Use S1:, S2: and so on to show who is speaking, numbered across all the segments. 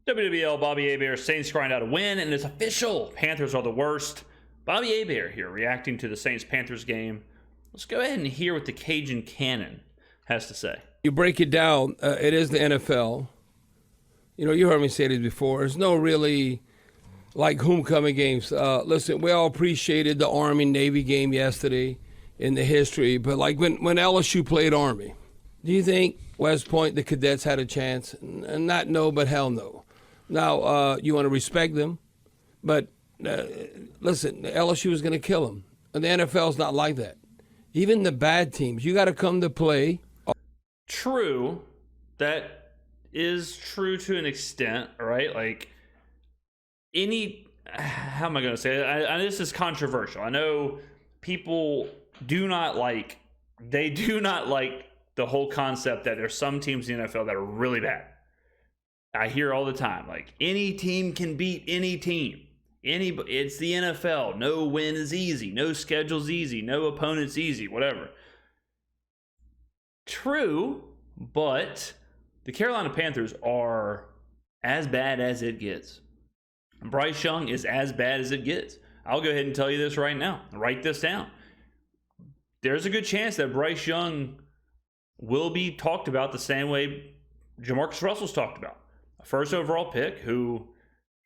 S1: WWL Bobby Hebert, Saints grind out a win, and it's official. Panthers are the worst. Bobby Hebert here, reacting to the Saints-Panthers game. Let's go ahead and hear what the Cajun Cannon has to say.
S2: You break it down, it is the NFL. You know, you heard me say this before. There's no really like homecoming games. Listen, we all appreciated the Army-Navy game yesterday in the history, but like when LSU played Army, do you think West Point, the cadets, had a chance? And not no, but hell no. Now, you want to respect them, but listen, LSU is going to kill them. And the NFL's not like that. Even the bad teams, you got to come to play.
S1: True. That is true to an extent, right? Like, how am I going to say it? This is controversial. I know people do not like the whole concept that there's some teams in the NFL that are really bad. I hear all the time, like, any team can beat any team. It's the NFL. No win is easy. No schedule's easy. No opponent's easy. Whatever. True, but the Carolina Panthers are as bad as it gets. Bryce Young is as bad as it gets. I'll go ahead and tell you this right now. Write this down. There's a good chance that Bryce Young will be talked about the same way Jamarcus Russell's talked about. A first overall pick who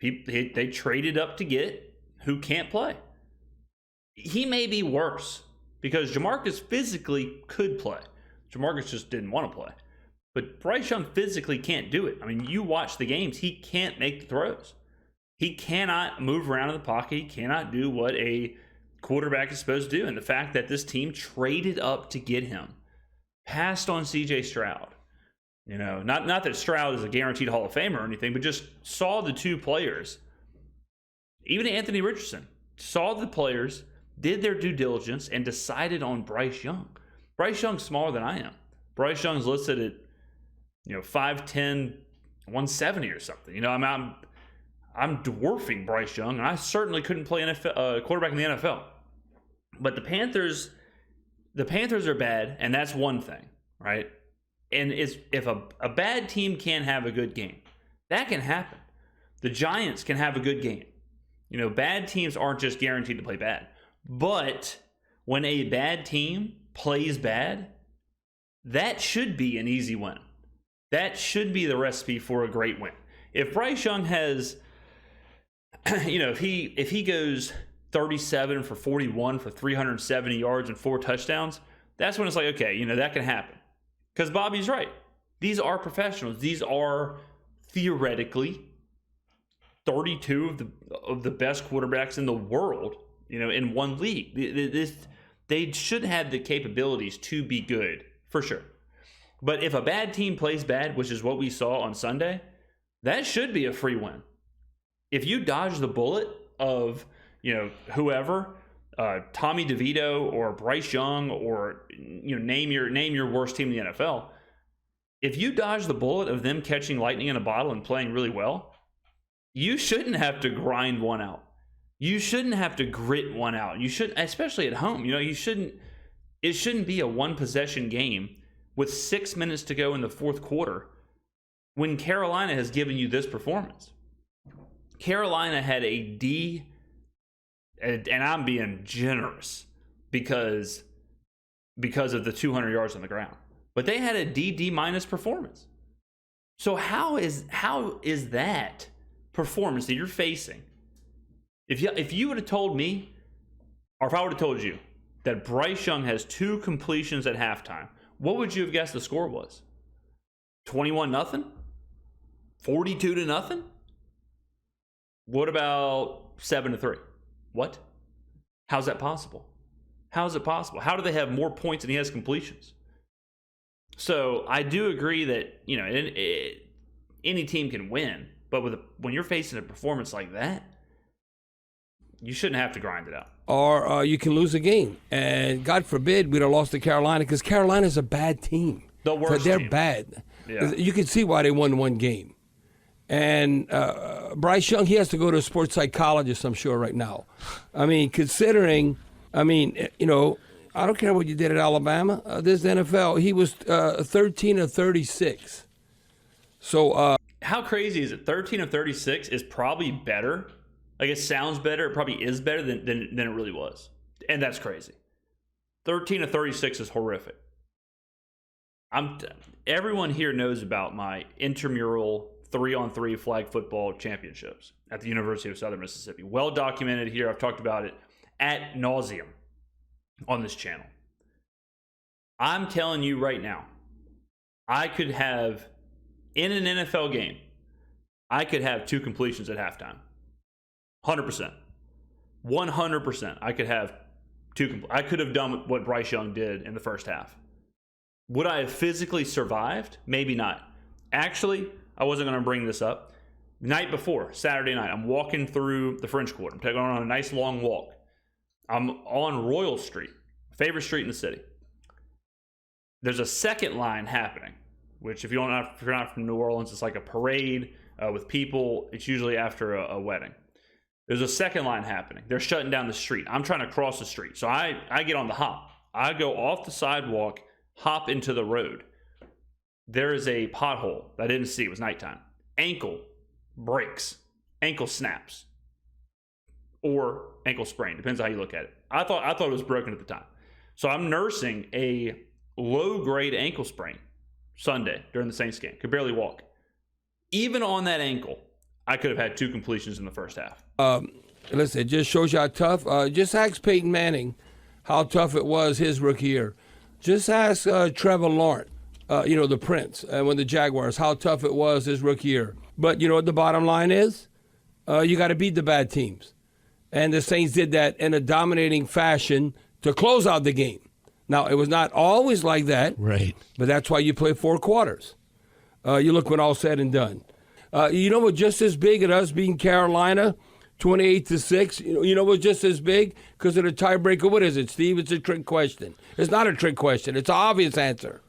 S1: they traded up to get, who can't play. He may be worse because Jamarcus physically could play. Jamarcus just didn't want to play. But Bryce Young physically can't do it. I mean, you watch the games, he can't make the throws. He cannot move around in the pocket. He cannot do what a quarterback is supposed to do. And the fact that this team traded up to get him, passed on C.J. Stroud. You know, not that Stroud is a guaranteed Hall of Famer or anything, but just saw the two players, even Anthony Richardson, saw the players, did their due diligence, and decided on Bryce Young. Bryce Young's smaller than I am. Bryce Young's listed at, 5'10", 170 or something. You know, I'm dwarfing Bryce Young, and I certainly couldn't play quarterback in the NFL. But the Panthers are bad, and that's one thing, right? And if a bad team can have a good game, that can happen. The Giants can have a good game. You know, bad teams aren't just guaranteed to play bad. But when a bad team plays bad, that should be an easy win. That should be the recipe for a great win. If Bryce Young has, if he goes 37 for 41 for 370 yards and 4 touchdowns, that's when it's like, okay, that can happen. Because Bobby's right. These are professionals. These are theoretically 32 of the best quarterbacks in the world, in one league. They should have the capabilities to be good, for sure. But if a bad team plays bad, which is what we saw on Sunday, that should be a free win. If you dodge the bullet of, whoever, Tommy DeVito or Bryce Young or name your worst team in the NFL, if you dodge the bullet of them catching lightning in a bottle and playing really well, you shouldn't have to grind one out. You shouldn't have to grit one out. You should, especially at home. It shouldn't be a one possession game with 6 minutes to go in the fourth quarter when Carolina has given you this performance. Carolina had a D, and I'm being generous because of the 200 yards on the ground. But they had a D minus performance. So how is that performance that you're facing? If you would have told me, or if I would have told you that Bryce Young has 2 completions at halftime, what would you have guessed the score was? 21-0? 42-0? What about 7-3? What? How's that possible? How is it possible? How do they have more points than he has completions? So I do agree that any team can win, but when you're facing a performance like that, you shouldn't have to grind it out.
S2: Or you can lose a game, and God forbid we'd have lost to Carolina because Carolina's a bad team.
S1: The worst
S2: They're
S1: team.
S2: bad.
S1: Yeah.
S2: You can see why they won one game. And Bryce Young, he has to go to a sports psychologist, I'm sure, right now. I mean, considering, I don't care what you did at Alabama. This is the NFL. He was 13 of 36. So
S1: how crazy is it? 13 of 36 is probably better. Like, it sounds better. It probably is better than it really was. And that's crazy. 13 of 36 is horrific. Everyone here knows about my intramural 3-on-3 flag football championships at the University of Southern Mississippi. Well documented here. I've talked about it ad nauseum on this channel. I'm telling you right now, I could have, in an NFL game, I could have 2 completions at halftime. 100%. 100%. I could have 2. I could have done what Bryce Young did in the first half. Would I have physically survived? Maybe not. Actually, I wasn't going to bring this up. The night before, Saturday night, I'm walking through the French Quarter. I'm taking on a nice long walk. I'm on Royal Street, favorite street in the city. There's a second line happening, which if you're not from New Orleans, it's like a parade with people. It's usually after a wedding. There's a second line happening. They're shutting down the street. I'm trying to cross the street. So I get on the hop. I go off the sidewalk, hop into the road. There is a pothole that I didn't see. It was nighttime. Ankle breaks. Ankle snaps. Or ankle sprain. Depends on how you look at it. I thought it was broken at the time. So I'm nursing a low-grade ankle sprain Sunday during the Saints game. Could barely walk. Even on that ankle, I could have had 2 completions in the first half.
S2: Listen, it just shows you how tough. Just ask Peyton Manning how tough it was his rookie year. Just ask Trevor Lawrence, the Prince, when the Jaguars, how tough it was his rookie year. But you know what the bottom line is? You got to beat the bad teams. And the Saints did that in a dominating fashion to close out the game. Now, it was not always like that.
S3: Right.
S2: But that's why you play 4 quarters. You look when all said and done. You know what, just as big at us being Carolina, 28-6, you know what's just as big? Because of the tiebreaker. What is it, Steve? It's a trick question. It's not a trick question. It's an obvious answer.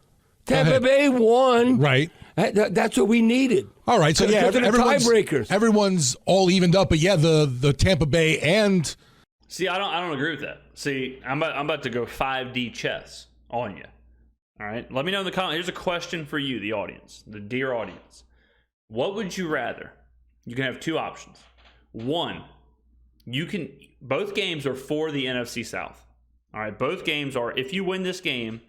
S2: Tampa Bay won.
S3: Right.
S2: That's what we needed.
S3: All right. So, yeah, everyone's all evened up. But, yeah, the Tampa Bay and...
S1: See, I don't agree with that. See, I'm about to go 5D chess on you. All right? Let me know in the comments. Here's a question for you, the audience, the dear audience. What would you rather? You can have 2 options. One, both games are for the NFC South. All right? Both games are, if you win this game,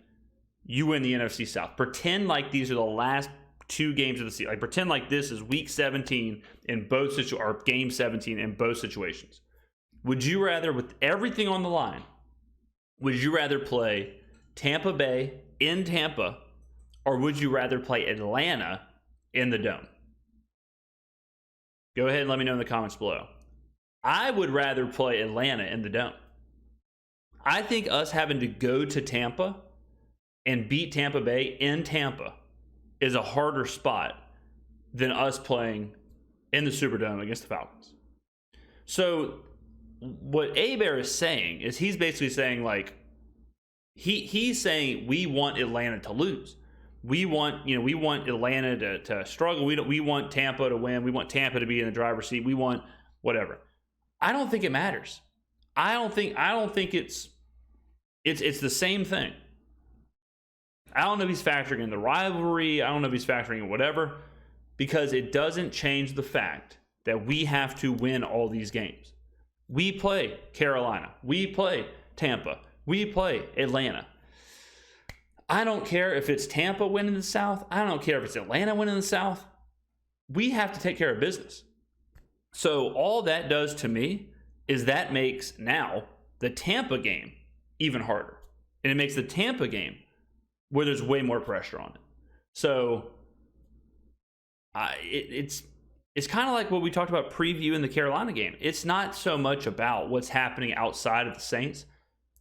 S1: you win the NFC South. Pretend like these are the last 2 games of the season. Like, pretend like this is week 17 in both or game 17 in both situations. Would you rather, with everything on the line, would you rather play Tampa Bay in Tampa, or would you rather play Atlanta in the Dome? Go ahead and let me know in the comments below. I would rather play Atlanta in the Dome. I think us having to go to Tampa and beat Tampa Bay in Tampa is a harder spot than us playing in the Superdome against the Falcons. So what Hebert is saying is he's basically saying, like, he's saying we want Atlanta to lose. We want Atlanta to struggle. We want Tampa to win. We want Tampa to be in the driver's seat. We want whatever. I don't think it matters. I don't think it's the same thing. I don't know if he's factoring in the rivalry. I don't know if he's factoring in whatever, because it doesn't change the fact that we have to win all these games. We play Carolina. We play Tampa. We play Atlanta. I don't care if it's Tampa winning the South. I don't care if it's Atlanta winning the South. We have to take care of business. So all that does to me is that makes now the Tampa game even harder. And it makes the Tampa game where there's way more pressure on it. So it's kind of like what we talked about previewing the Carolina game. It's not so much about what's happening outside of the Saints.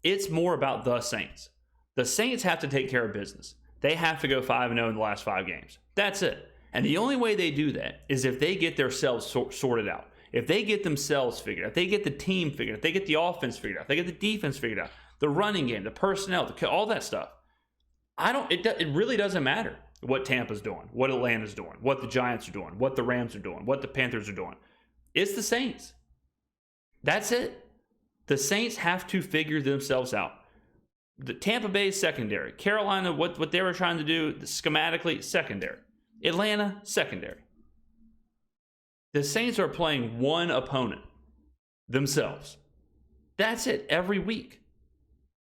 S1: It's more about the Saints. The Saints have to take care of business. They have to go 5-0 in the last 5 games. That's it. And the only way they do that is if they get themselves sorted out. If they get themselves figured out, if they get the team figured out, if they get the offense figured out, if they get the defense figured out, the running game, the personnel, all that stuff. It really doesn't matter what Tampa's doing, what Atlanta's doing, what the Giants are doing, what the Rams are doing, what the Panthers are doing. It's the Saints. That's it. The Saints have to figure themselves out. The Tampa Bay is secondary. Carolina, what they were trying to do schematically, secondary. Atlanta, secondary. The Saints are playing one opponent themselves. That's it every week.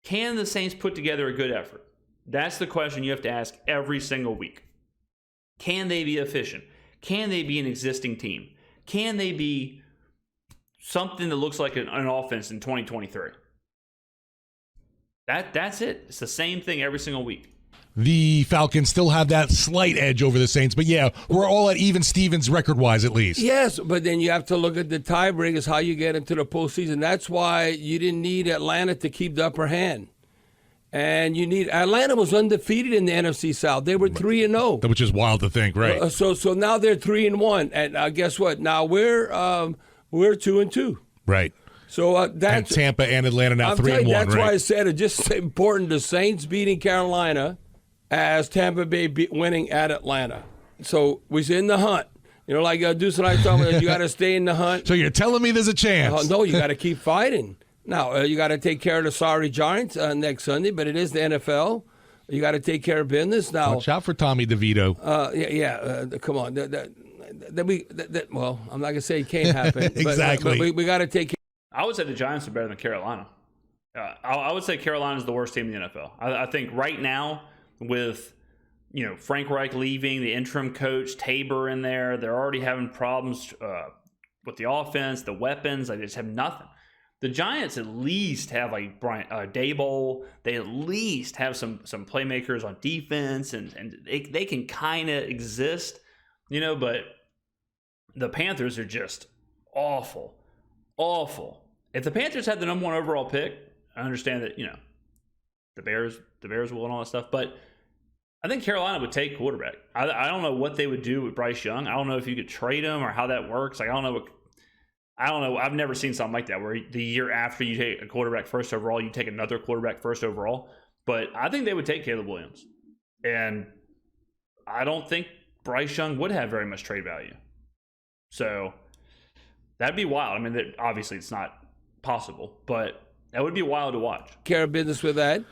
S1: Can the Saints put together a good effort? That's the question you have to ask every single week. Can they be efficient? Can they be an existing team? Can they be something that looks like an offense in 2023? That's it. It's the same thing every single week.
S3: The Falcons still have that slight edge over the Saints, but yeah, we're all at even Stevens record-wise at least.
S2: Yes, but then you have to look at the tiebreakers, how you get into the postseason. That's why you didn't need Atlanta to keep the upper hand. And Atlanta was undefeated in the NFC South. They were 3-0.
S3: Which is wild to think, right?
S2: So now they're 3-1, and guess what? Now we're 2-2.
S3: Right.
S2: So
S3: and Tampa and Atlanta now 3-1.
S2: That's
S3: right?
S2: why I said it's just as important the Saints beating Carolina as Tampa Bay winning at Atlanta. So we're in the hunt. Like Deuce and I talking about, you got to stay in the hunt.
S3: So you're telling me there's a chance?
S2: No, you got to keep fighting. Now, you got to take care of the sorry Giants next Sunday, but it is the NFL. You got to take care of business. Now,
S3: watch out for Tommy DeVito.
S2: Come on. Well, I'm not going to say it can't happen.
S3: Exactly.
S2: But we got to take care.
S1: I would say the Giants are better than Carolina. I would say Carolina's the worst team in the NFL. I think right now, with Frank Reich leaving, the interim coach Tabor in there, they're already having problems with the offense, the weapons. They just have nothing. The Giants at least have like Daboll. They at least have some playmakers on defense, and they can kind of exist, But the Panthers are just awful. If the Panthers had the number 1 overall pick, I understand that the Bears will and all that stuff, but I think Carolina would take quarterback. I don't know what they would do with Bryce Young. I don't know if you could trade him or how that works. I don't know. I've never seen something like that where the year after you take a quarterback first overall, you take another quarterback first overall. But I think they would take Caleb Williams, and I don't think Bryce Young would have very much trade value. So that'd be wild. I mean, obviously it's not possible, but that would be wild to watch.
S2: Care of business with that.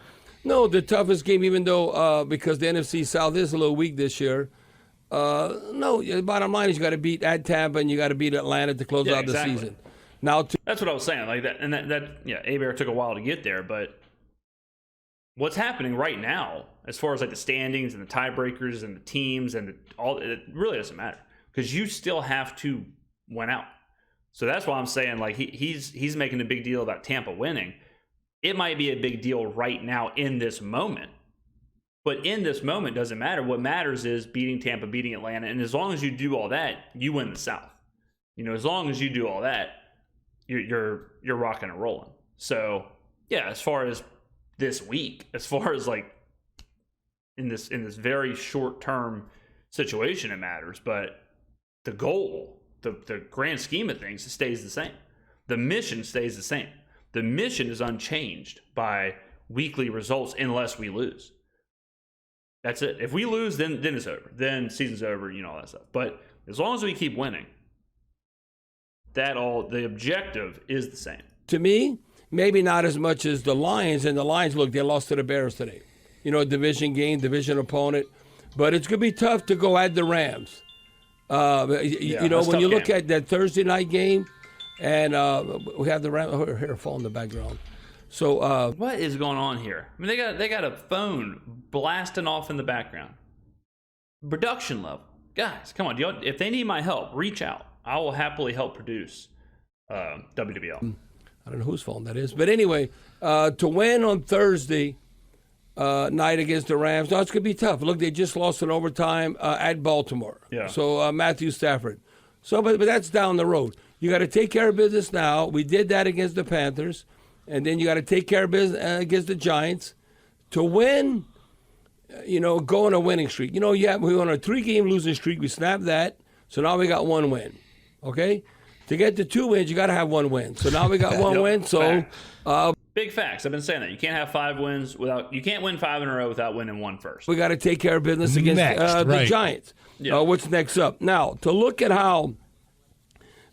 S2: No, the toughest game, even though because the NFC South is a little weak this year. No, the bottom line is you got to beat at Tampa and you got to beat Atlanta to close out the season. Now,
S1: that's what I was saying. Like that, and Hebert took a while to get there, but what's happening right now, as far as like the standings and the tiebreakers and the teams and it really doesn't matter because you still have to win out. So that's why I'm saying like he's making a big deal about Tampa winning. It might be a big deal right now in this moment, but in this moment doesn't matter. What matters is beating Tampa, beating Atlanta, and as long as you do all that, you win the South. As long as you do all that, you're rocking and rolling. So yeah, as far as this week, as far as like in this very short term situation, it matters. But the goal, the grand scheme of things, stays the same. The mission stays the same. The mission is unchanged by weekly results unless we lose. That's it. If we lose, then it's over. Then season's over, all that stuff. But as long as we keep winning, the objective is the same.
S2: To me, maybe not as much as the Lions. And the Lions, look, they lost to the Bears today. Division game, division opponent. But it's going to be tough to go at the Rams. When you look at that Thursday night game, and we have the Rams. Here, fall in the background. So
S1: what is going on here? I mean, they got a phone blasting off in the background. Production level, guys, come on! If they need my help, reach out. I will happily help produce WWL.
S2: I don't know whose phone that is, but anyway, to win on Thursday night against the Rams, no, it's gonna be tough. Look, they just lost in overtime at Baltimore.
S1: Yeah.
S2: So Matthew Stafford. So, but that's down the road. You got to take care of business now. We did that against the Panthers. And then you got to take care of business against the Giants. To win, go on a winning streak. We were on a 3-game losing streak. We snapped that. So now we got 1 win. Okay? To get to 2 wins, you got to have 1 win. So now we got 1 win. So
S1: big facts. I've been saying that. You can't have 5 wins you can't win 5 in a row without winning 1 first.
S2: We got to take care of business against the Giants. Yeah. What's next up? Now, to look at how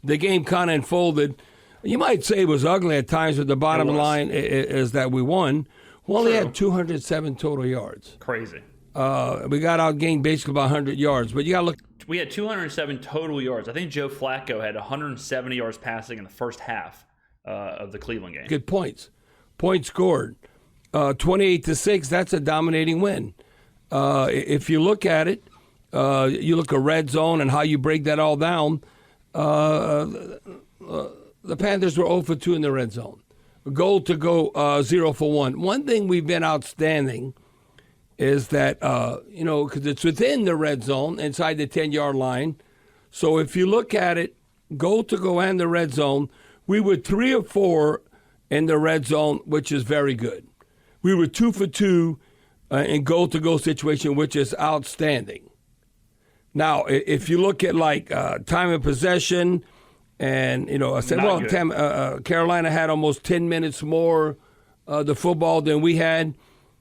S2: the game kind of unfolded, you might say it was ugly at times, but the bottom line is that we won. We only had 207 total yards.
S1: Crazy.
S2: We got outgained basically by 100 yards. But you got to look.
S1: We had 207 total yards. I think Joe Flacco had 170 yards passing in the first half of the Cleveland game.
S2: Good points. Points scored. 28-6, that's a dominating win. If you look at it, you look at red zone and how you break that all down, the Panthers were 0 for 2 in the red zone. Goal to go 0 for 1. One thing we've been outstanding is that, because it's within the red zone, inside the 10-yard line. So if you look at it, goal to go and the red zone, we were 3 or 4 in the red zone, which is very good. We were 2 for 2 in goal to go situation, which is outstanding. Now, if you look at time of possession, and I said, Carolina had almost 10 minutes more the football than we had.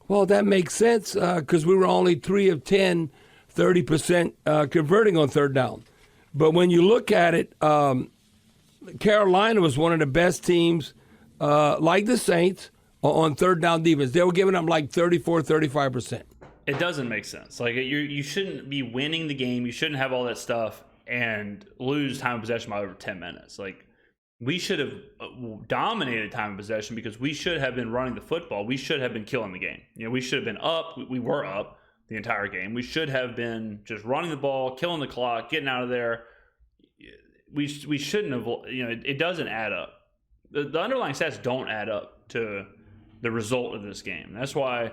S2: Well, that makes sense because we were only 3 of 10, 30% converting on third down. But when you look at it, Carolina was one of the best teams, like the Saints, on third down defense. They were giving them 34, 35%.
S1: It doesn't make sense. You shouldn't be winning the game. You shouldn't have all that stuff and lose time of possession by over 10 minutes. We should have dominated time of possession because we should have been running the football. We should have been killing the game. We should have been up. We were up the entire game. We should have been just running the ball, killing the clock, getting out of there. We shouldn't have. It doesn't add up. The underlying stats don't add up to the result of this game. That's why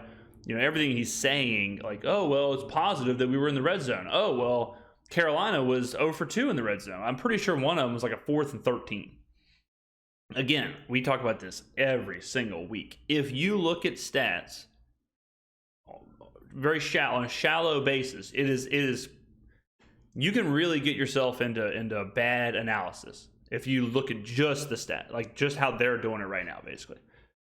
S1: everything he's saying, it's positive that we were in the red zone. Oh, well, Carolina was 0 for 2 in the red zone. I'm pretty sure one of them was a 4th and 13. Again, we talk about this every single week. If you look at stats very shallow, on a shallow basis, it is you can really get yourself into bad analysis if you look at just the stat, just how they're doing it right now, basically.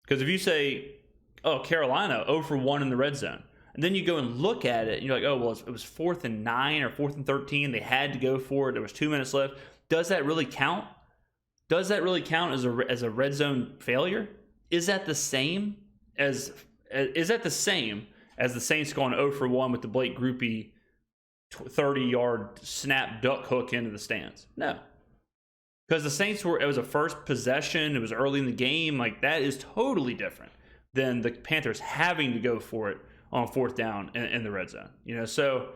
S1: Because if you say, oh, Carolina 0 for 1 in the red zone, and then you go and look at it, and you're like, oh, well, it was 4th and 9 or 4th and 13. They had to go for it. There was 2 minutes left. Does that really count? Does that really count as a red zone failure? Is that the same as the Saints going 0 for 1 with the Blake Groupie 30-yard snap duck hook into the stands? No. Because the Saints it was a first possession. It was early in the game. That is totally different than the Panthers having to go for it on 4th down in the red zone. So,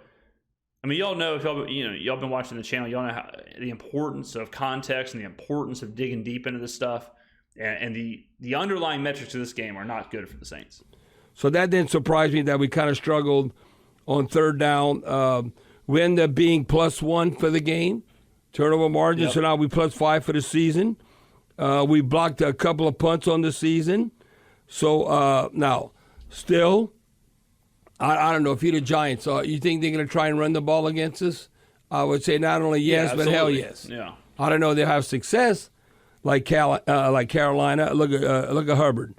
S1: y'all know, if y'all been watching the channel, y'all know the importance of context and the importance of digging deep into this stuff. And the underlying metrics of this game are not good for the Saints.
S2: So that didn't surprise me that we kind of struggled on third down. We ended up being +1 for the game. Turnover margin, yep. So now we +5 for the season. We blocked a couple of punts on the season. So now, still, I don't know if you're the Giants, you think they're going to try and run the ball against us? I would say not only yes, but hell yes.
S1: Yeah.
S2: I don't know if they'll have success like Carolina. Look at Hubbard.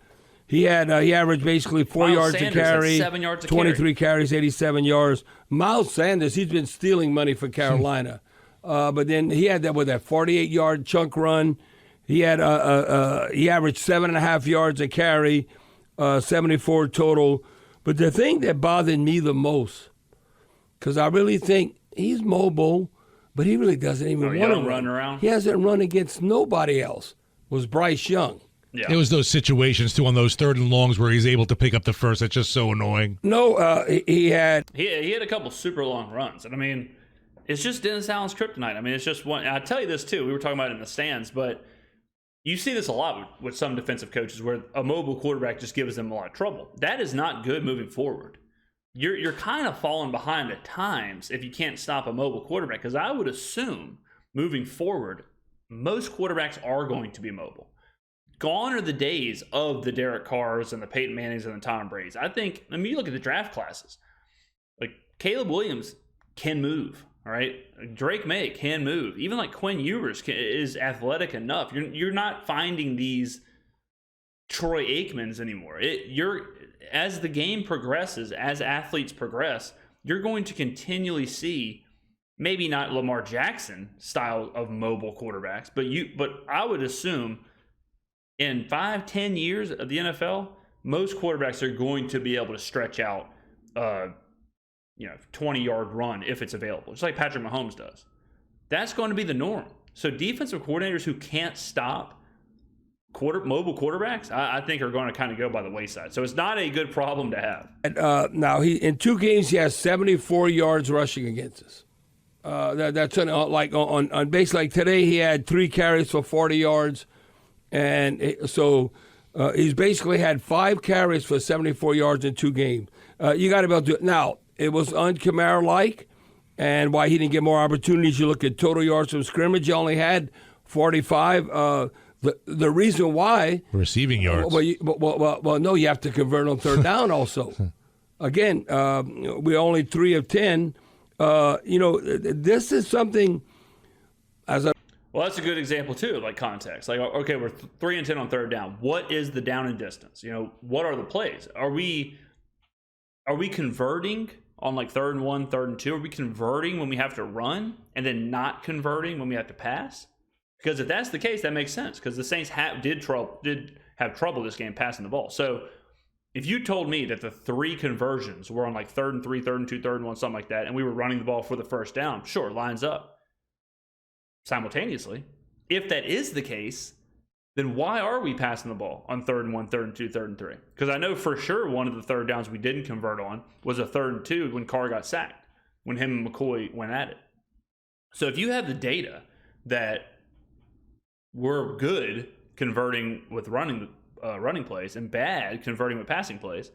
S2: He averaged basically 4 yards
S1: Sanders
S2: to carry,
S1: 7 yards to
S2: 23 carries, 87 yards. Miles Sanders, he's been stealing money for Carolina. But then he had that 48-yard chunk run. He averaged 7.5 yards a carry, 74 total. But the thing that bothered me the most, because I really think he's mobile, but he really doesn't even want to run
S1: around.
S2: He hasn't run against nobody else. Was Bryce Young.
S3: Yeah. It was those situations, too, on those 3rd and longs where he's able to pick up the first. That's just so annoying.
S2: No, he had
S1: a couple super long runs. And, it's just Dennis Allen's kryptonite. It's just one. I tell you this, too. We were talking about it in the stands, but you see this a lot with some defensive coaches where a mobile quarterback just gives them a lot of trouble. That is not good moving forward. You're kind of falling behind at times if you can't stop a mobile quarterback, because I would assume moving forward, most quarterbacks are going to be mobile. Gone are the days of the Derek Carrs and the Peyton Mannings and the Tom Brady's. I think, you look at the draft classes. Caleb Williams can move, all right? Drake May can move. Even Quinn Ewers is athletic enough. You're not finding these Troy Aikmans anymore. As the game progresses, as athletes progress, you're going to continually see maybe not Lamar Jackson style of mobile quarterbacks, but I would assume in 5-10 years of the NFL, most quarterbacks are going to be able to stretch out 20-yard run if it's available, just like Patrick Mahomes does. That's going to be the norm. So defensive coordinators who can't stop mobile quarterbacks, I think are going to kind of go by the wayside. So it's not a good problem to have.
S2: And, now in 2 games he has 74 yards rushing against us. That's on basically like today he had 3 carries for 40 yards, and so he's basically had 5 carries for 74 yards in 2 games. You got to be able to do it. Now it was un-Kamara-like, and why he didn't get more opportunities. You look at total yards from scrimmage, he only had 45. The reason why
S3: receiving yards.
S2: Well, no, you have to convert on third down also. Again, we're only 3 of 10. This is something
S1: Well, that's a good example too, like context. Like, okay, we're 3 and 10 on third down. What is the down and distance? What are the plays? Are we converting on like 3rd and 1, 3rd and 2? Are we converting when we have to run and then not converting when we have to pass? Because if that's the case, that makes sense. Because the Saints did have trouble this game passing the ball. So if you told me that the 3 conversions were on like 3rd and 3, 3rd and 2, 3rd and 1, something like that, and we were running the ball for the first down, sure, lines up simultaneously. If that is the case, then why are we passing the ball on 3rd and 1, 3rd and 2, 3rd and 3? Because I know for sure one of the third downs we didn't convert on was a 3rd and 2 when Carr got sacked, when him and McCoy went at it. So if you have the data that we're good converting with running plays and bad converting with passing plays,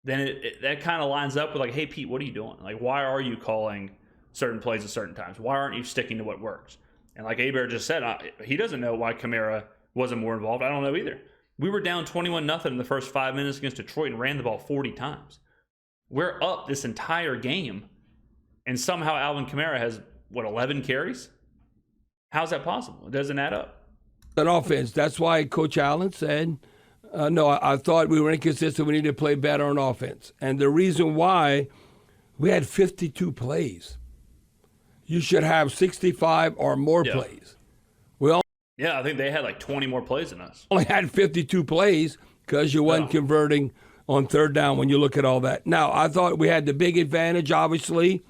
S1: then that kind of lines up with like, hey, Pete, what are you doing? Like, why are you calling certain plays at certain times? Why aren't you sticking to what works? And like Hebert just said, he doesn't know why Kamara wasn't more involved. I don't know either. We were down 21-0 in the first 5 minutes against Detroit and ran the ball 40 times. We're up this entire game, and somehow Alvin Kamara has, 11 carries? How's that possible? It doesn't add up.
S2: An offense. That's why Coach Allen said, no, I thought we were inconsistent. We need to play better on offense. And the reason why, we had 52 plays. You should have 65 or more plays.
S1: I think they had like 20 more plays than us.
S2: Only had 52 plays because you wasn't converting on third down when you look at all that. Now, I thought we had the big advantage, obviously.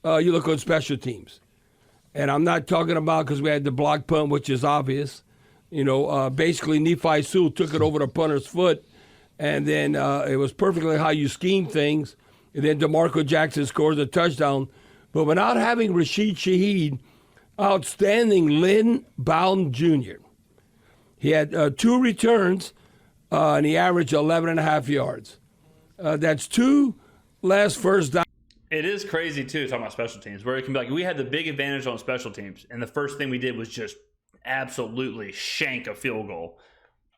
S2: You look on special teams. And I'm not talking about because we had the block punt, which is obvious. Basically Nephi Sewell took it over the punter's foot, and then it was perfectly how you scheme things. And then DeMarco Jackson scores a touchdown. But without having Rashid Shaheed, outstanding Lynn Bowden Jr. He had 2 returns, and he averaged 11.5 yards. That's 2 less first down.
S1: It is crazy, too, talking about special teams, where it can be like, we had the big advantage on special teams, and the first thing we did was just absolutely shank a field goal.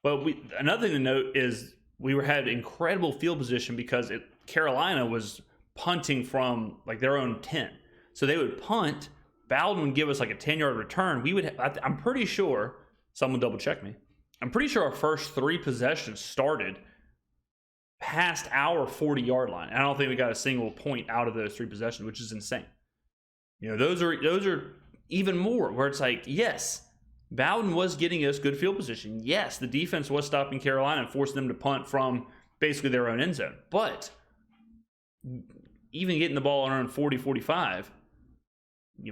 S1: But another thing to note is we had incredible field position because Carolina was punting from like their own 10. So they would punt, Bowden would give us like a 10-yard return. I'm pretty sure, someone double check me, I'm pretty sure our first 3 possessions started past our 40-yard line. I don't think we got a single point out of those 3 possessions, which is insane. Those are even more where it's like, yes, Bowden was getting us good field position. Yes, the defense was stopping Carolina and forcing them to punt from basically their own end zone. But even getting the ball on our own 40, 45,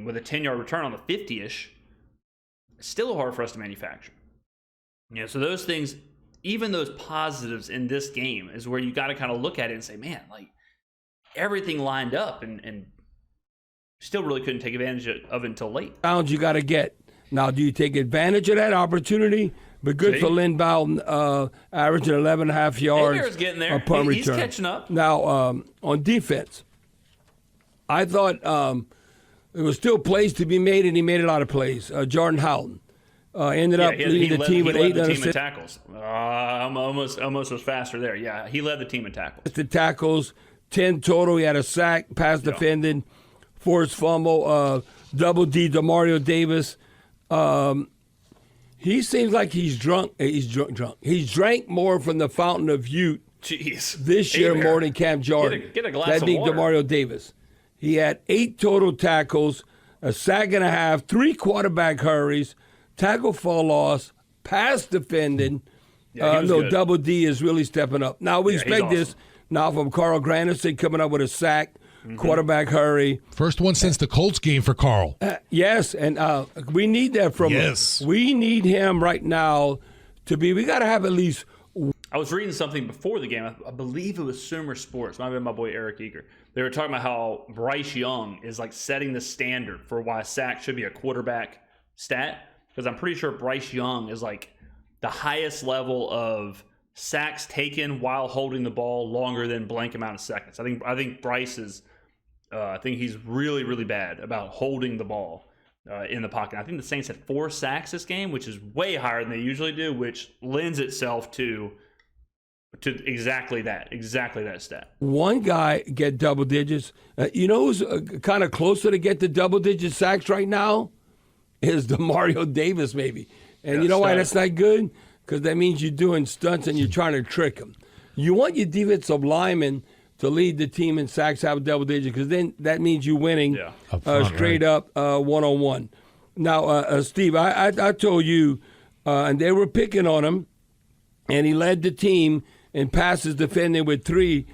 S1: with a 10-yard return on the 50-ish, it's still hard for us to manufacture. So those things, even those positives in this game, is where you got to kind of look at it and say, man, like everything lined up, and still really couldn't take advantage of it until late.
S2: Bounds you got to get. Now, do you take advantage of that opportunity? But good for Lynn Bowden, averaging 11.5 yards.
S1: Hebert's getting there. He's catching up.
S2: Now, on defense, I thought there was still plays to be made, and he made a lot of plays. Jordan Houghton ended up leading the team with 8
S1: team in tackles. Almost was faster there. Yeah, he led the team in tackles.
S2: The tackles, 10 total. He had a sack, pass defended, forced fumble, double D, Demario Davis. He seems like he's drunk. He's drunk. He's drank more from the fountain of youth this year more than Cam Jordan.
S1: Get a glass of water.
S2: Demario Davis. He had 8 total tackles, a sack and a half, 3 quarterback hurries, tackle for loss, pass defending. Double D is really stepping up. Now we expect this now from Carl Granderson coming up with a sack. quarterback hurry.
S3: First one since the Colts game for Carl.
S2: Yes, and we need that from him. We need him right now to be. We got to have at least.
S1: I was reading something before the game. I believe it was Sumer Sports. Might have been my boy Eric Eager. They were talking about how Bryce Young is like setting the standard for why a sack should be a quarterback stat. Because I'm pretty sure Bryce Young is like the highest level of sacks taken while holding the ball longer than blank amount of seconds. I think Bryce is. I think he's really, really bad about holding the ball in the pocket. I think the Saints had 4 sacks this game, which is way higher than they usually do, which lends itself to exactly that stat.
S2: One guy get double digits. You know who's kind of closer to get the double-digit sacks right now? Is the Mario Davis, maybe. And you know why that's not good? Because that means you're doing stunts and you're trying to trick them. You want your defensive lineman to lead the team in sacks, have double digits, because then that means you're winning straight up one-on-one. Now, Steve, I told you, and they were picking on him, and he led the team in passes defending with 3.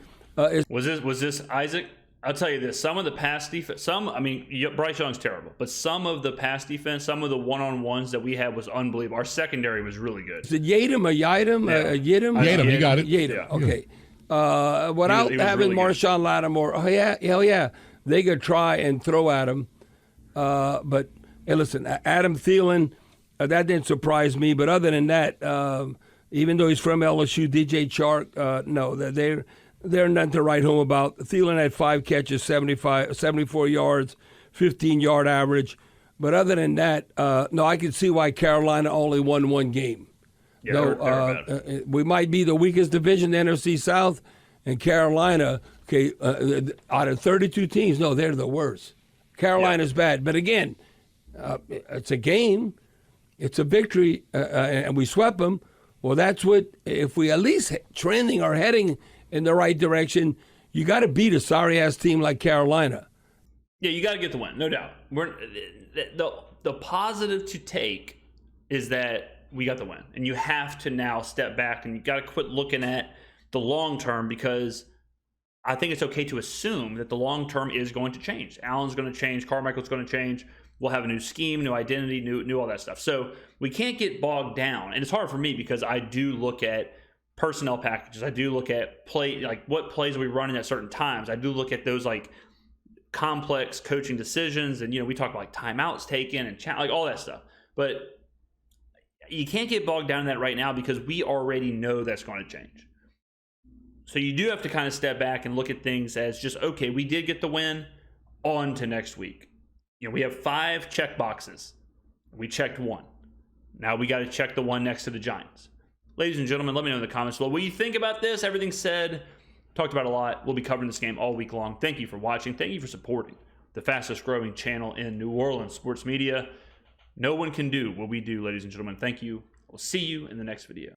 S1: Was this Isaac? I'll tell you this. Some of the pass defense, Bryce Young's terrible, but some of the pass defense, some of the one-on-ones that we had was unbelievable. Our secondary was really good.
S2: Is it Yadam or Yidam?
S3: Yadam, you got it.
S2: Yadam,
S1: yeah.
S2: Okay. Without
S1: he was
S2: having
S1: really
S2: Marshawn Lattimore, hell yeah, they could try and throw at him. But hey, listen, Adam Thielen, that didn't surprise me. But other than that, even though he's from LSU, DJ Chark, no, they're nothing to write home about. Thielen had 5 catches, 74 yards, 15-yard average. But other than that, no, I can see why Carolina only won 1 game.
S1: Yeah,
S2: no, we might be the weakest division in the NFC South, and Carolina, out of 32 teams, no, they're the worst. Carolina's bad. But again, it's a game. It's a victory, and we swept them. Well, that's what, if we at least trending or heading in the right direction, you got to beat a sorry-ass team like Carolina.
S1: Yeah, you got to get the win, no doubt. The positive to take is that we got the win. And you have to now step back and you got to quit looking at the long term, because I think it's okay to assume that the long term is going to change. Allen's going to change. Carmichael's going to change. We'll have a new scheme, new identity, new all that stuff. So we can't get bogged down. And it's hard for me because I do look at personnel packages. I do look at what plays are we running at certain times. I do look at those like complex coaching decisions. And, we talk about like timeouts taken and like all that stuff. But you can't get bogged down in that right now because we already know that's going to change. So you do have to kind of step back and look at things as just, okay, we did get the win, on to next week. We have 5 check boxes. We checked 1. Now we got to check the one next to the Giants. Ladies and gentlemen, let me know in the comments below what you think about this. Everything said, talked about a lot. We'll be covering this game all week long. Thank you for watching. Thank you for supporting the fastest growing channel in New Orleans sports media. No one can do what we do, ladies and gentlemen. Thank you. We'll see you in the next video.